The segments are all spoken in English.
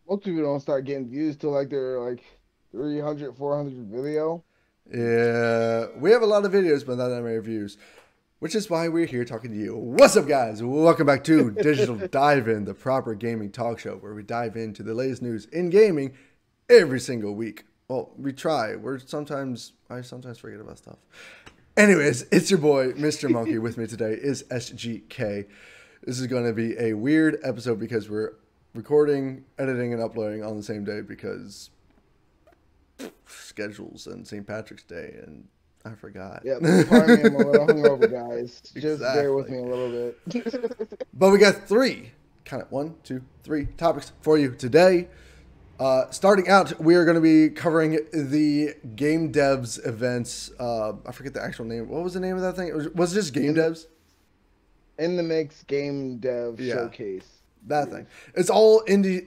most people don't start getting views till like they're like 300, 400 video. Yeah, we have a lot of videos, but not that many views, which is why we're here talking to you. What's up, guys? Welcome back to Digital Dive In, the proper gaming talk show where we dive into the latest news in gaming every single week. Well, we try. I sometimes forget about stuff. Anyways, it's your boy, Mr. Monkey. With me today is SGK. This is going to be a weird episode because we're recording, editing, and uploading on the same day because schedules and St. Patrick's Day, and I forgot. Yeah, pardon me, I'm a little hungover, guys. Just bear with Exactly. me a little bit. But we got three topics for you today. Starting out, we are going to be covering the Game Devs events. I forget the actual name. What was the name of that thing? Was it just Game Devs? In the Mix Game Dev Yeah, Showcase. that thing. It's all indie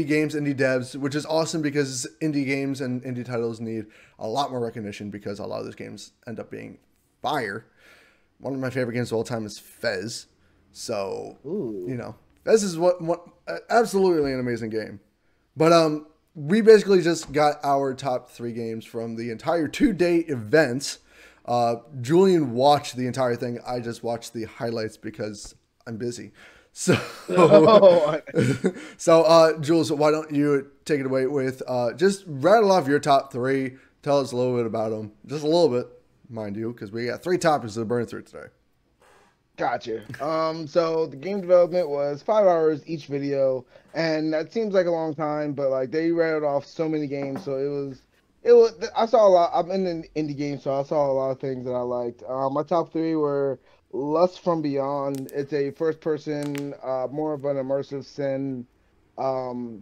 games, indie devs, which is awesome because indie games and indie titles need a lot more recognition because a lot of those games end up being fire. One of my favorite games of all time is Fez. So, Ooh. Fez is what absolutely an amazing game. But we basically just got our top 3 games from the entire 2-day events. Julian watched the entire thing. I just watched the highlights because I'm busy. So, Oh, Jules, why don't you take it away with just rattle off your top 3. Tell us a little bit about them. Just a little bit, mind you, because we got 3 topics to burn through today. gotcha. So the game development was 5 hours each video, and that seems like a long time, but like they rattled off so many games, so it was. I saw a lot. I'm in the indie game, so I saw a lot of things that I liked. My top 3 were Lust from Beyond. It's a first person, more of an immersive sim,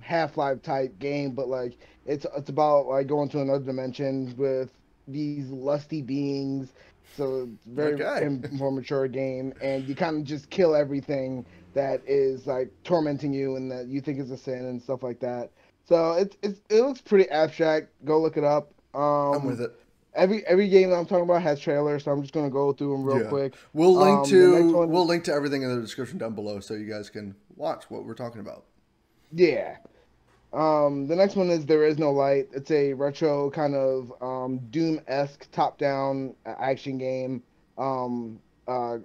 Half-Life type game, but like it's about like going to another dimension with these lusty beings. So it's very Okay. more mature game, and you kind of just kill everything that is like tormenting you and that you think is a sin and stuff like that. So it looks pretty abstract. Go look it up. I'm with it. Every game that I'm talking about has trailers, so I'm just gonna go through them real Yeah. quick. We'll link The next to one, we'll link to everything in the description down below so you guys can watch what we're talking about. yeah. The next one is There Is No Light. It's a retro kind of Doom-esque top-down action game. Um, uh,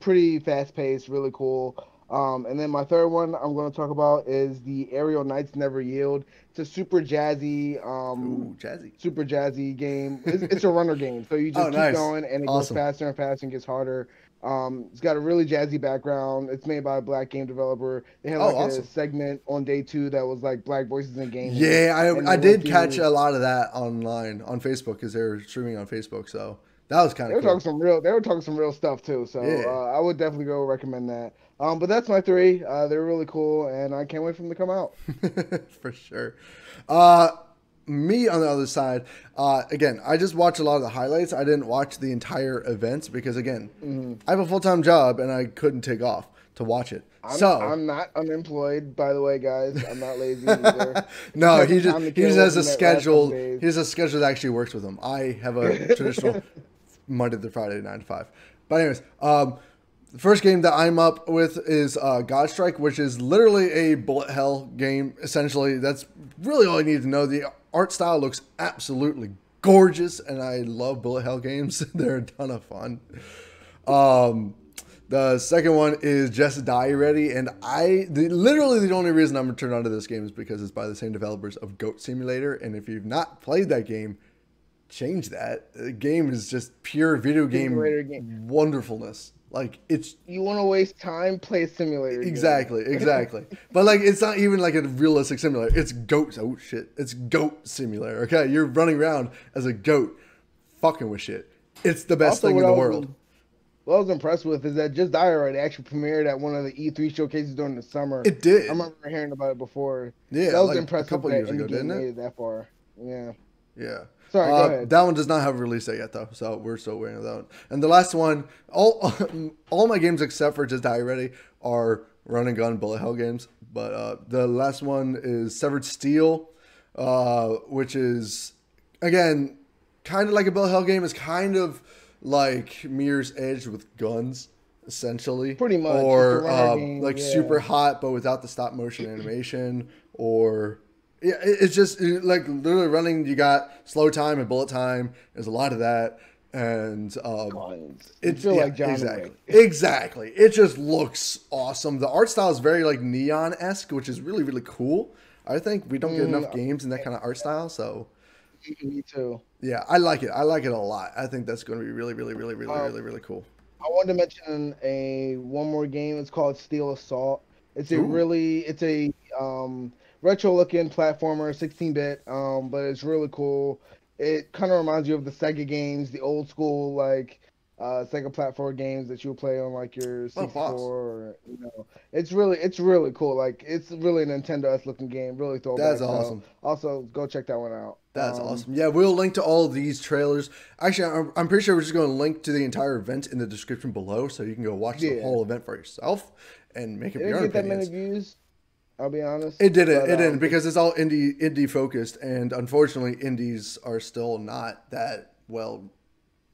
Pretty fast-paced, really cool. And then my third one I'm going to talk about is the Aerial Knights Never Yield. It's a Ooh, jazzy. super jazzy game. It's a runner game, so you Oh, just keep nice. going, and it goes Awesome. faster and faster and gets harder. It's got a really jazzy background. It's made by a black game developer. They had Oh, like a awesome. segment on day 2 that was like Black Voices in Gaming, Yeah, and I they went did catch through. a lot of that online on Facebook because they were streaming on Facebook, so that was kind They of were talking cool. some real. They were talking some real stuff too. So Yeah, I would definitely go recommend that. But that's my 3. They're really cool, and I can't wait for them to come out. for sure. Uh, Me on the other side, again, I just watched a lot of the highlights. I didn't watch the entire events because, again, Mhm. I have a full-time job and I couldn't take off to watch it. So, I'm not unemployed, by the way, guys. I'm not lazy either. I just no, have some time to he just kill has a within that last couple schedule. days. He has a schedule that actually works with him. I have a traditional Monday through Friday 9 to 5. But anyways, the first game that I'm up with is Godstrike, which is literally a bullet hell game. Essentially, that's really all I need to know. The art style looks absolutely gorgeous, and I love bullet hell games. They're a ton of fun. Um, the second one is Just Die Ready, and literally the only reason I'm turned on to this game is because it's by the same developers of Goat Simulator, and if you've not played that game, change that. The game is just pure video game Simulator game. wonderfulness. Like it's You want to waste time? Play a simulator game. exactly. But like it's not even like a realistic simulator. It's goat. Oh shit! It's goat simulator. Okay, you're running around as a goat, fucking with shit. It's the best Also, thing in the world. what I was impressed with is that Just Die Already actually premiered at one of the E3 showcases during the summer. It I did. remember hearing about it before. Yeah, That was like a impressive couple that years any ago, game didn't it? made it that far. Yeah. Yeah. Sorry, go ahead. That one does not have a release date yet, though, so we're still waiting on that one. And the last one, all my games except for Just Die Ready are run and gun bullet hell games. But the last one is Severed Steel, which is again kind of like a bullet hell game. It's kind of like Mirror's Edge with guns, essentially, Pretty much. It's a or runner game. like Yeah. Super Hot but without the stop motion animation, or Yeah, it's just like literally running. You got slow time and bullet time. There's a lot of that, and Guns. You it's feel yeah, like John exactly, Wick. exactly. It just looks awesome. The art style is very like neon esque, which is really really cool. I think we don't get enough games in that kind of art style, so Me too. yeah, I like it. I like it a lot. I think that's going to be really really really really Um, really really cool. I wanted to mention a one more game. It's called Steel Assault. Ooh, It's a retro looking platformer, 16-bit, but it's really cool. It kind of reminds you of the Sega games, the old school like Sega platform games that you would play on like your oh 64 boss, or it's really cool. Like it's really a Nintendo-esque looking game, really that's throwback. So awesome. also go check that one out. That's awesome. Yeah, we'll link to all of these trailers. Actually, I'm pretty sure we're just going to link to the entire event in the description below, so you can go watch the Yeah, whole event for yourself and make it up didn't your own get that many opinions. views. I'll be honest, It didn't. but It didn't because it's all indie focused, and unfortunately, indies are still not that well,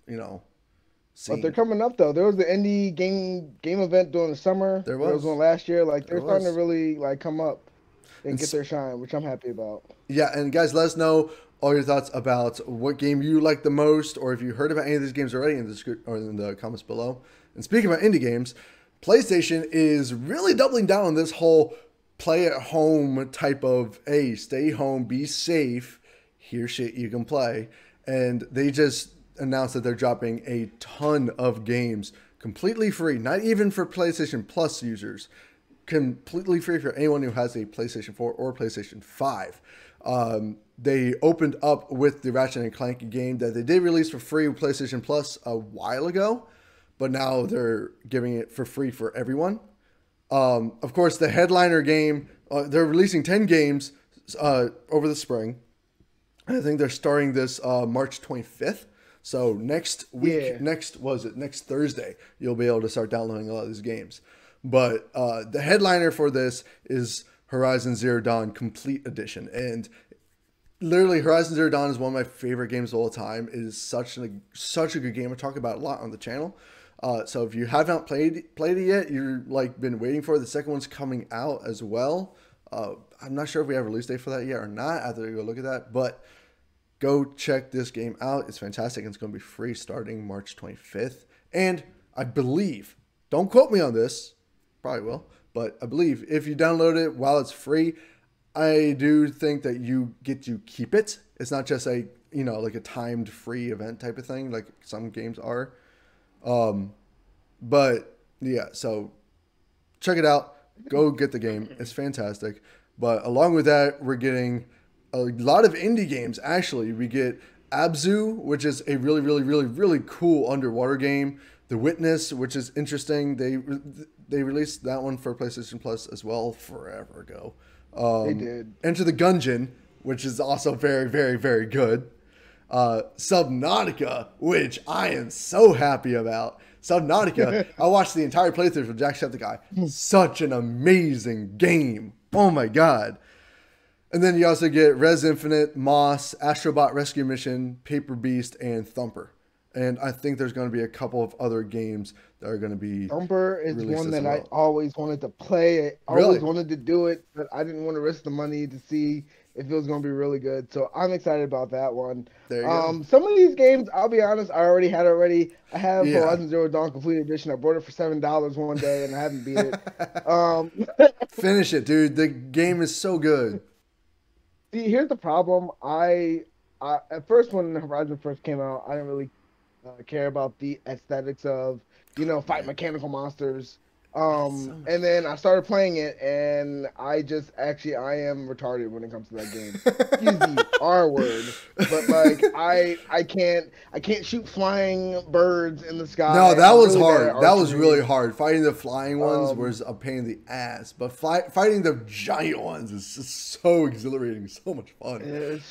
you know, But they're seen. coming up though. There was the indie game event during the summer. There There was one was, last year. Like there they're starting to was, really like come up and and get their shine, which I'm happy about. yeah, and guys, let us know all your thoughts about what game you like the most, or if you heard about any of these games already in the or in the comments below. And speaking about indie games, PlayStation is really doubling down on this whole play at home type of, hey, stay home, be safe, here's shit you can play. And they just announced that they're dropping a ton of games completely free, not even for PlayStation Plus users, completely free for anyone who has a PlayStation 4 or PlayStation 5. They opened up with the Ratchet and Clank game that they did release for free with PlayStation Plus a while ago, but now they're giving it for free for everyone. Of course, the headliner game, they're releasing 10 games over the spring. I think they're starting this March 25th. So next week, Yeah, next Thursday, you'll be able to start downloading a lot of these games. But the headliner for this is Horizon Zero Dawn Complete Edition. And literally, Horizon Zero Dawn is one of my favorite games of all time. It is such a good game. I talk about it a lot on the channel. So if you haven't played it yet, you're like been waiting for it. The second one's coming out as well. I'm not sure if we have a release date for that yet or not. I have to go look at that. But go check this game out. It's fantastic. It's going to be free starting March 25th. And I believe, don't quote me on this, probably will, but I believe if you download it while it's free, I do think that you get to keep it. It's not just a, like a timed free event type of thing, like some games are. But yeah, so check it out. Go get the game. It's fantastic. But along with that, we're getting a lot of indie games. Actually, we get Abzu, which is a really, really, really, really cool underwater game. The Witness, which is interesting. They released that one for PlayStation Plus as well forever ago. they did. Enter the Gungeon, which is also very, very, very good. Subnautica, which I am so happy about. Subnautica, I watched the entire playthrough from Jacksepticeye. Such an amazing game. Oh my god. And then you also get Res Infinite, Moss, Astrobot Rescue Mission, Paper Beast, and Thumper. And I think there's going to be a couple of other games that are going to be Thumper is released one as that I well. always wanted to play. I Really? always wanted to do it, but I didn't want to risk the money to see if it was going to be really good. So I'm excited about that one. There you go. Some of these games, I'll be honest, I already had already. I have Yeah. Horizon Zero Dawn Complete Edition. I bought it for $7 one day, and I haven't beat it. Um, Finish it, dude. The game is so good. See, here's the problem. I at first when Horizon first came out, I didn't really care about the aesthetics of, fight Right. mechanical monsters. It's so much And then I started playing it, and I am retarded when it comes to that game. Excuse the R word, but like I can't shoot flying birds in the No, sky. that I'm was really bad at hard. That was archery. really hard. Fighting the flying ones Um, was a pain in the ass, but fighting the giant ones is just so exhilarating, so much fun and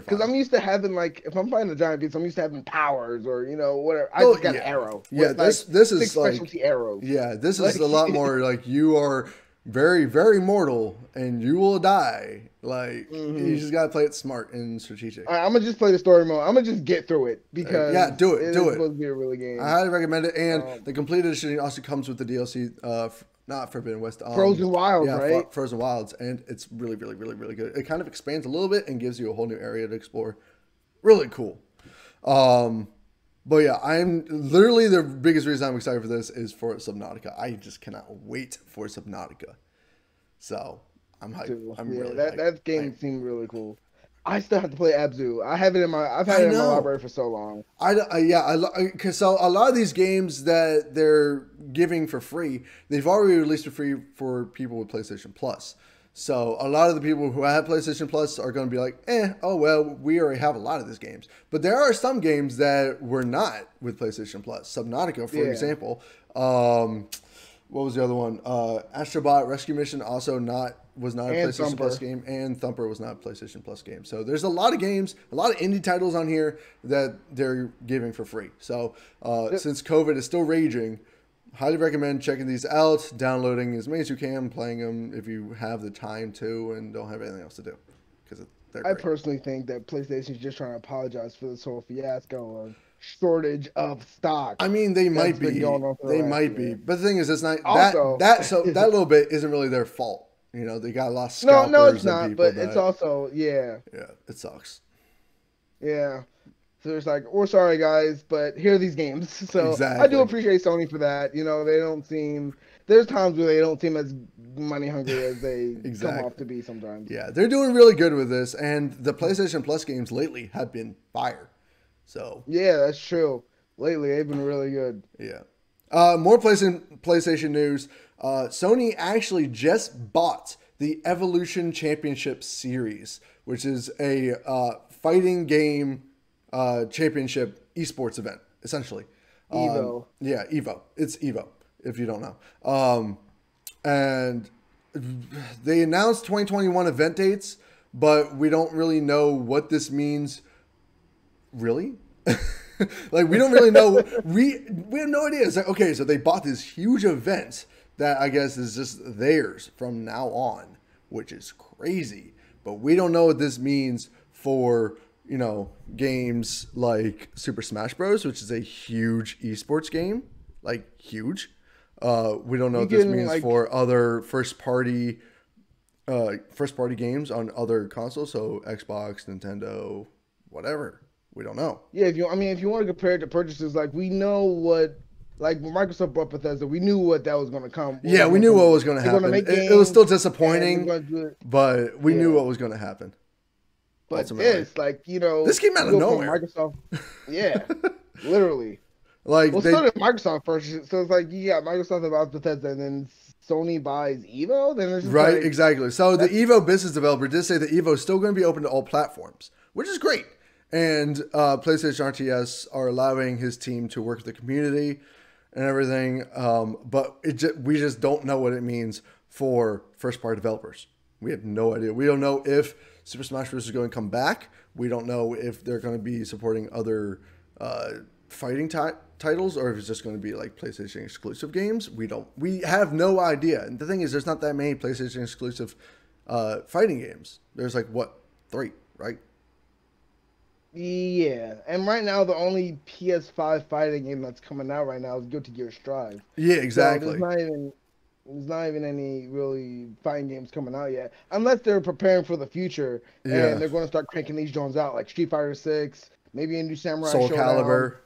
because I'm terrifying. used to having like if I'm fighting a giant beast, I'm used to having powers or whatever. I Oh just got an yeah, arrow yeah. with like This six is like specialty arrows. yeah. This is Like a lot more like you are very very mortal and you will die. Like you mhm. just gotta play it smart and strategic. I'm gonna just play the story mode. I'm gonna just get through it Yeah, because do it it, is do it. supposed to be a really I game. highly recommend it, and Um, the complete edition also comes with the DLC not Forbidden West. Frozen Wilds, Yeah, right? Frozen Wilds, and it's really, really, really, really good. It kind of expands a little bit and gives you a whole new area to explore. Really cool. But yeah, I'm literally the biggest reason I'm excited for this is for Subnautica. I just cannot wait for Subnautica. So I'm hyped. Too. I'm Yeah, really that game hyped. seemed really cool. I still have to play Abzu. I've had I it in my know. library for so long. Because so a lot of these games that they're giving for free, they've already released for free for people with PlayStation Plus. So a lot of the people who have PlayStation Plus are going to be like, oh well, we already have a lot of these games. But there are some games that were not with PlayStation Plus. Subnautica, for example. What was the other one? Astrobot Rescue Mission was not a And PlayStation Thumper. Plus game, and Thumper was not a PlayStation Plus game. So there's a lot of games, a lot of indie titles on here that they're giving for free. So since COVID is still raging, highly recommend checking these out, downloading as many as you can, playing them if you have the time to and don't have anything else to do, because they're I great. personally think that PlayStation is just trying to apologize for this whole fiasco of shortage of stock. I mean, they might that's been be. going on for the They last might be. year. But the thing is, it's not Also, that little bit isn't really their fault. You know, they got a lot of no, scalpers it's and not. people But that it's also yeah, it sucks. yeah. So it's like, we're sorry guys, but here are these games. So I do Exactly. appreciate Sony for that. You know, they don't seem. There's times where they don't seem as money hungry as they come off Exactly. to be sometimes. Yeah, they're doing really good with this, and the PlayStation Plus games lately have been fire. So Yeah, that's true. Lately, they've been really good. yeah. More PlayStation news. Sony actually just bought the Evolution Championship Series, which is a fighting game championship esports event, essentially. EVO. Yeah, EVO. It's EVO, if you don't know. And they announced 2021 event dates, but we don't really know what this means. Really? Like, we don't really know. We have no idea. It's like, okay, so they bought this huge event that I guess is just theirs from now on, which is crazy. But we don't know what this means for, games like Super Smash Bros., which is a huge esports game, like huge. We don't know what this means for other first party games on other consoles, so Xbox, Nintendo, whatever. We don't know. Yeah, if you want to compare it to purchases, like we know what, like when Microsoft bought Bethesda, we knew what that was going to come. Yeah, we knew what was going to happen. It was still disappointing, but we knew what was going to happen. But ultimately. This came out of nowhere. Microsoft, yeah, literally. So did Microsoft purchase. So it's like you got Microsoft about Bethesda, and then Sony buys EVO. Then it's just right, like, exactly. So the EVO business developer did say that EVO is still going to be open to all platforms, which is great. And PlayStation RTS are allowing his team to work with the community and everything. But we just don't know what it means for first-party developers. We have no idea. We don't know if Super Smash Bros. Is going to come back. We don't know if they're going to be supporting other fighting titles or if it's just going to be like PlayStation exclusive games. We have no idea. And the thing is, there's not that many PlayStation exclusive fighting games. There's like, 3, right? Yeah, and right now the only PS5 fighting game that's coming out right now is Guilty Gear Strive. Yeah, exactly. So there's not even any really fighting games coming out yet, unless they're preparing for the future and they're going to start cranking these drones out, like Street Fighter 6, maybe a new Samurai Soul Showdown. Calibur.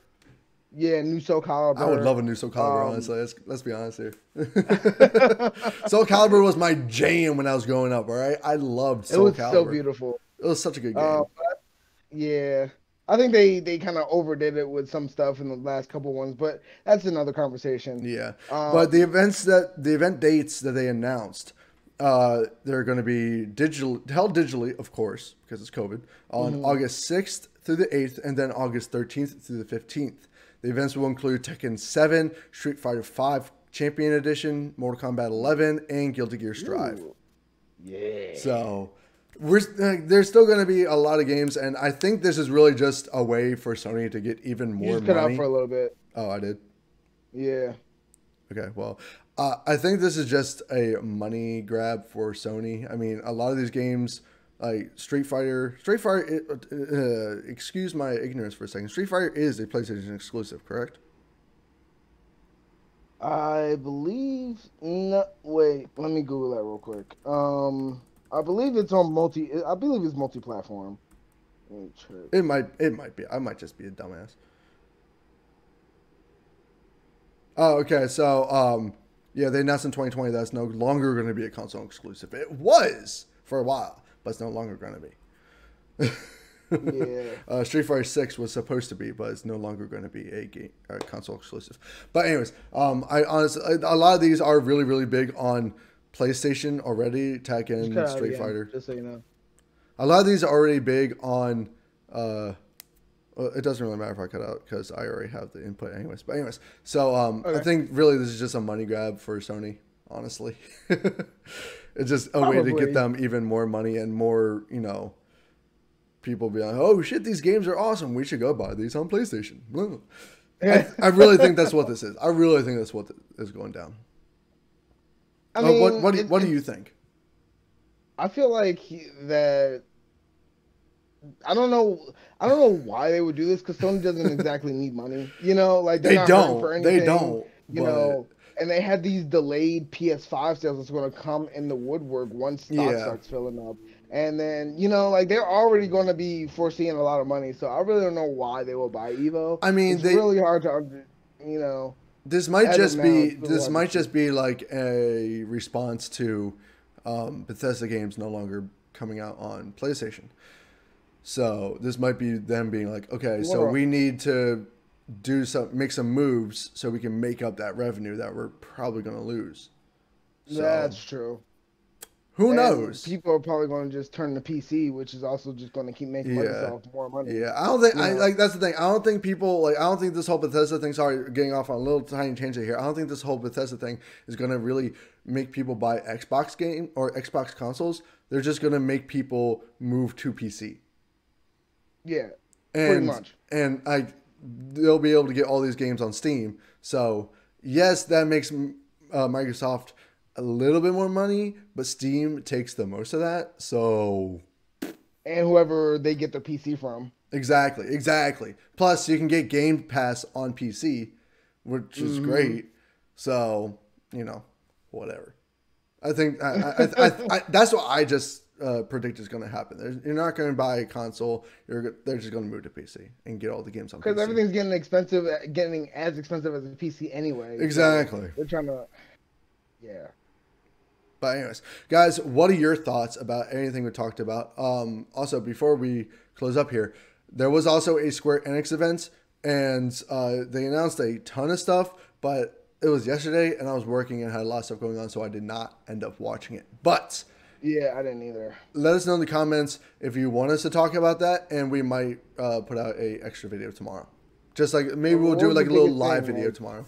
Yeah, new Soul Calibur. I would love a new Soul Calibur, honestly. Let's be honest here. Soul Calibur was my jam when I was growing up, all right? I loved Soul Calibur. It was so beautiful. It was such a good game. Yeah. I think they kind of overdid it with some stuff in the last couple ones, but that's another conversation. Yeah. But the event dates that they announced, they're going to be held digitally, of course, because it's COVID, on August 6th through the 8th, and then August 13th through the 15th. The events will include Tekken 7, Street Fighter 5 Champion Edition, Mortal Kombat 11, and Guilty Gear Strive. Ooh. Yeah. So there's still going to be a lot of games, and I think this is really just a way for Sony to get even more money. Cut out for a little bit. Oh, I did? Yeah. Okay, well, I think this is just a money grab for Sony. I mean, a lot of these games, like Street Fighter, excuse my ignorance for a second. Street Fighter is a PlayStation exclusive, correct? I believe no. Wait, let me Google that real quick. I believe it's on multi. I believe it's multi-platform. Let me check. It might be. I might just be a dumbass. Oh, okay. So, yeah, they announced in 2020 that's no longer going to be a console exclusive. It was for a while, but it's no longer going to be. Yeah. Street Fighter 6 was supposed to be, but it's no longer going to be a console exclusive. But anyways, I honestly, a lot of these are really, really big on PlayStation already. Just cut Tekken, out Street again, Fighter. just so you know. A lot of these are already big on. It doesn't really matter if I cut out because I already have the input anyways. But anyways, so Okay. I think really this is just a money grab for Sony. Honestly, it's just a way to Probably. get them even more money and more, people be like, oh shit, these games are awesome. We should go buy these on PlayStation. I really think that's what this is. I really think that's what is going down. I mean, What do you think? I feel like that. I don't know. I don't know why they would do this because Sony doesn't exactly need money. Like they're They not hurting for don't. anything. They don't. You know, and they had these delayed PS5 sales that's going to come in the woodwork once stock starts filling up. And then, like they're already going to be foreseeing a lot of money. So I really don't know why they will buy EVO. I mean, it's really hard to, This might as of now, it's really this hard might to just be like a response to Bethesda games no longer coming out on PlayStation. So this might be them being like, okay, so we need to make some moves so we can make up that revenue that we're probably going to lose. So, That's true. Who knows? People are probably going to just turn to PC, which is also just going to keep making Microsoft more money. Yeah, I don't think that's the thing. I don't think people I don't think this whole Bethesda thing. Sorry, getting off on a little tiny tangent here. I don't think this whole Bethesda thing is going to really make people buy Xbox game or Xbox consoles. They're just going to make people move to PC. Yeah, pretty much. And they'll be able to get all these games on Steam. So yes, that makes Microsoft a little bit more money, but Steam takes the most of that. So, and whoever they get their PC from. Exactly. Plus, you can get Game Pass on PC, which is great. So, whatever. I think I that's what I just predict is going to happen. You're not going to buy a console. They're just going to move to PC and get all the games on PC. Because everything's getting as expensive as a PC anyway. Exactly. So they're trying to, yeah. But anyways, guys, what are your thoughts about anything we talked about? Also, before we close up here, there was also a Square Enix event, and they announced a ton of stuff, but it was yesterday, and I was working and had a lot of stuff going on, so I did not end up watching it. But yeah, I didn't either. Let us know in the comments if you want us to talk about that, and we might put out a extra video tomorrow. Just like maybe we'll do like a little live video tomorrow.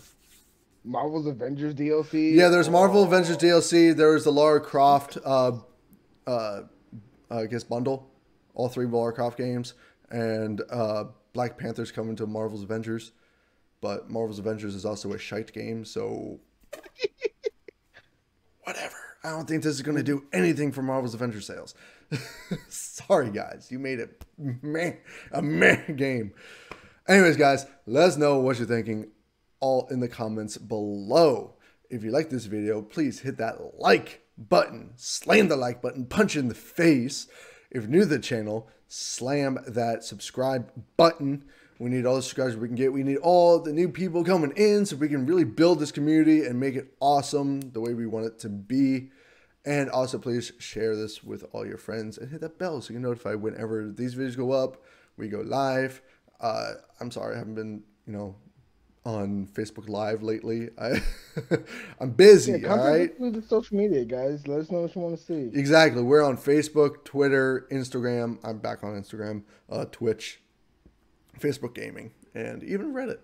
Marvel's Avengers DLC. Yeah, there's Marvel Avengers DLC. There was the Lara Croft, I guess bundle, all 3 Lara Croft games, and Black Panther's coming to Marvel's Avengers, but Marvel's Avengers is also a shite game, so whatever. I don't think this is going to do anything for Marvel's Avengers sales. Sorry, guys, you made it a meh game. Anyways, guys, let us know what you're thinking all in the comments below. If you like this video, please hit that like button, slam the like button, punch in the face. If you're new to the channel, slam that subscribe button. We need all the subscribers we can get. We need all the new people coming in so we can really build this community and make it awesome the way we want it to be. And also, please share this with all your friends and hit that bell so you're notified whenever these videos go up. We go live. I'm sorry, I haven't been, on Facebook Live lately. I'm busy, all right? Through the social media, guys. Let us know what you want to see. Exactly. We're on Facebook, Twitter, Instagram. I'm back on Instagram, Twitch, Facebook Gaming, and even Reddit.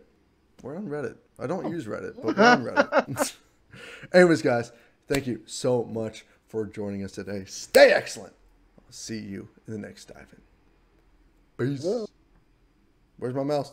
We're on Reddit. I don't use Reddit, but we're on Reddit. Anyways, guys, thank you so much for joining us today. Stay excellent. I'll see you in the next dive in. Peace. Where's my mouse?